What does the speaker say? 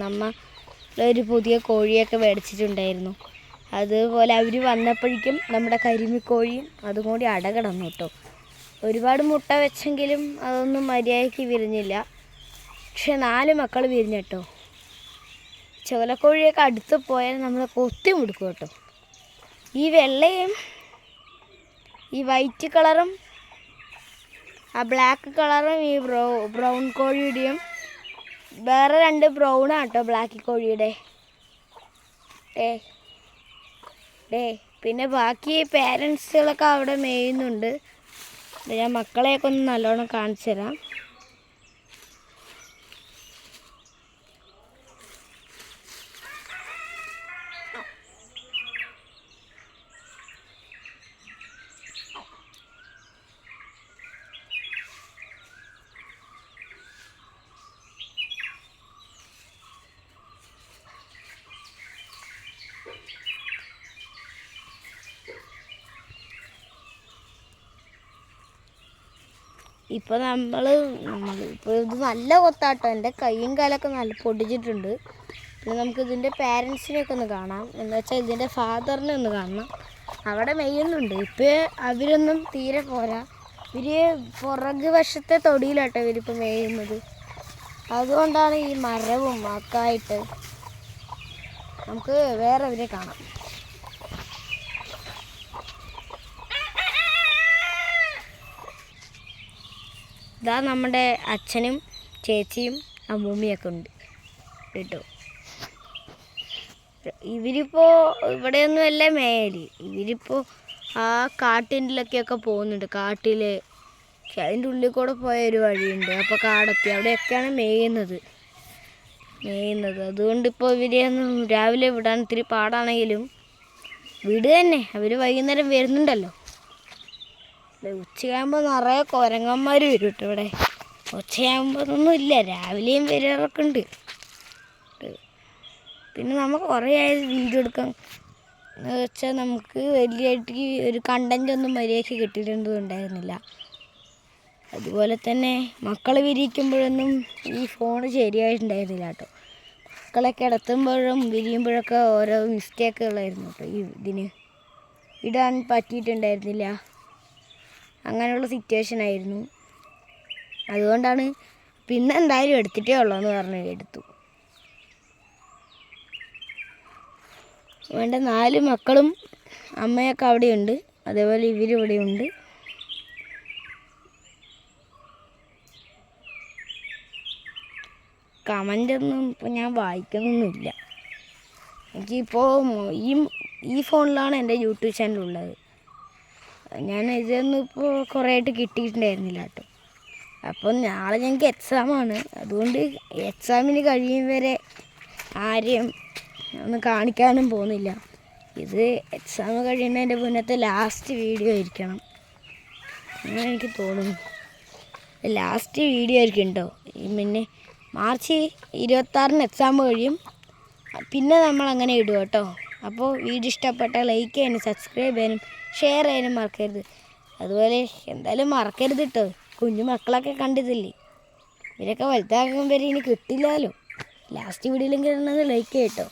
നമ്മ ഒരു പുതിയ കോഴിയൊക്കെ മേടിച്ചിട്ടുണ്ടായിരുന്നു. അതുപോലെ അവർ വന്നപ്പോഴേക്കും നമ്മുടെ കരിമിക്കോഴിയും അതും കൂടി അടകിടന്നു കേട്ടോ. ഒരുപാട് മുട്ട വെച്ചെങ്കിലും അതൊന്നും മര്യാദയ്ക്ക് വിരിഞ്ഞില്ല. പക്ഷെ 4 മക്കൾ വിരിഞ്ഞു കേട്ടോ. ചോലക്കോഴിയൊക്കെ അടുത്ത് പോയാൽ നമ്മൾ കൊത്തി മുടുക്കും കേട്ടോ. ഈ വെള്ളയും ഈ വൈറ്റ് കളറും ആ ബ്ലാക്ക് കളറും ഈ ബ്രൗൺ കോഴിയുടെയും വേറെ 2 ബ്രൗണാണ് കേട്ടോ ബ്ലാക്ക് കോഴിയുടെ. പിന്നെ ബാക്കി പേരൻസുകളൊക്കെ അവിടെ മേയുന്നുണ്ട്. ഞാൻ മക്കളെയൊക്കെ ഒന്ന് നല്ലോണം കാണിച്ചു തരാം. ഇപ്പോൾ ഇത് നല്ല കൊത്താട്ടോ. എൻ്റെ കൈയും കാലൊക്കെ നല്ല പൊടിച്ചിട്ടുണ്ട്. പിന്നെ നമുക്ക് ഇതിൻ്റെ പാരൻസിനെയൊക്കെ ഒന്ന് കാണാം. എന്താ വെച്ചാൽ ഇതിൻ്റെ ഫാദറിനെ ഒന്ന് കാണണം. അവിടെ മെയ്യുന്നുണ്ട്. ഇപ്പോൾ അവരൊന്നും തീരെ പോരാ. ഇവർ പുറകു വശത്തെ തൊടിയിലാട്ടോ ഇവരിപ്പോൾ മേയുന്നത്. അതുകൊണ്ടാണ് ഈ മരവും ഒക്കെ ആയിട്ട്. നമുക്ക് വേറെ അവരെ കാണാം. ഇതാ നമ്മുടെ അച്ഛനും ചേച്ചിയും അമ്മൂമ്മയൊക്കെ ഉണ്ട് കേട്ടോ. ഇവരിപ്പോൾ ഇവിടെയൊന്നുമല്ല മേയൽ. ഇവരിപ്പോൾ ആ കാട്ടിൻ്റെലൊക്കെയൊക്കെ പോകുന്നുണ്ട്. കാട്ടിൽ അതിൻ്റെ ഉള്ളിൽ കൂടെ പോയ ഒരു വഴിയുണ്ട്. അപ്പോൾ കാടെത്തി അവിടെയൊക്കെയാണ് മേയുന്നത്. അതുകൊണ്ടിപ്പോൾ ഇവരെയൊന്നും രാവിലെ വിടാൻ ഇത്തിരി പാടാണെങ്കിലും വീട് തന്നെ. അവർ വൈകുന്നേരം വരുന്നുണ്ടല്ലോ. ഉച്ചയാകുമ്പോൾ നിറയെ കുരങ്ങന്മാർ വരും കേട്ടോ ഇവിടെ. ഉച്ചയാകുമ്പോൾ ഒന്നും ഇല്ല, രാവിലെയും വരാറൊക്കെ ഉണ്ട്. പിന്നെ നമുക്ക് കുറേ വീഡിയോ എടുക്കാം എന്ന് വെച്ചാൽ നമുക്ക് വലിയായിട്ട് ഒരു കണ്ടൻ്റ് ഒന്നും മര്യാദയ്ക്ക് കിട്ടിയിട്ടുണ്ടായിരുന്നില്ല. അതുപോലെ തന്നെ മക്കൾ വിരിയിക്കുമ്പോഴൊന്നും ഈ ഫോൺ ശരിയായിട്ടുണ്ടായിരുന്നില്ല കേട്ടോ. മക്കളെ കിടത്തുമ്പോഴും വിരിയുമ്പോഴൊക്കെ ഓരോ മിസ്റ്റേക്കുകളായിരുന്നു കേട്ടോ. ഇതിന് ഇടാൻ പറ്റിയിട്ടുണ്ടായിരുന്നില്ല. അങ്ങനെയുള്ള സിറ്റുവേഷൻ ആയിരുന്നു. അതുകൊണ്ടാണ് പിന്നെ എന്തായാലും എടുത്തിട്ടേ ഉള്ളൂ എന്ന് പറഞ്ഞ് എടുത്തു. വേണ്ട 4 മക്കളും അമ്മയൊക്കെ അവിടെയുണ്ട്. അതേപോലെ ഇവരിവിടെയുണ്ട്. കമൻ്റൊന്നും ഇപ്പോൾ ഞാൻ വായിക്കുന്നൊന്നുമില്ല. എനിക്കിപ്പോൾ ഈ ഫോണിലാണ് എൻ്റെ യൂട്യൂബ് ചാനലുള്ളത്. ഞാൻ ഇതൊന്നും ഇപ്പോൾ കുറേ ആയിട്ട് കിട്ടിയിട്ടുണ്ടായിരുന്നില്ല കേട്ടോ. അപ്പം നാളെ ഞങ്ങൾക്ക് എക്സാമാണ്. അതുകൊണ്ട് എക്സാമിന് കഴിയും വരെ ആരെയും ഒന്ന് കാണിക്കാനും പോകുന്നില്ല. ഇത് എക്സാം കഴിയുന്നതിൻ്റെ മുന്നത്തെ ലാസ്റ്റ് വീഡിയോ ആയിരിക്കണം അങ്ങനെ എനിക്ക് തോന്നുന്നു. ലാസ്റ്റ് വീഡിയോ ആയിരിക്കും കേട്ടോ. പിന്നെ മാർച്ച് 26-ന് എക്സാം കഴിയും. പിന്നെ നമ്മളങ്ങനെ ഇടും കേട്ടോ. അപ്പോൾ വീഡിയോ ഇഷ്ടപ്പെട്ടാൽ ലൈക്ക് ചെയ്യാനും സബ്സ്ക്രൈബ് ചെയ്യാനും ഷെയർ ചെയ്യാനും മറക്കരുത്. അതുപോലെ എന്തായാലും മറക്കരുത് കേട്ടോ. കുഞ്ഞു മക്കളൊക്കെ കണ്ടിട്ടില്ലേ, ഇവരൊക്കെ വലുതാകും വരെ ഇനി കിട്ടില്ലല്ലോ. ലാസ്റ്റ് വീഡിയോയിലെങ്കിലും ലൈക്ക് ചെയ്യട്ടോ.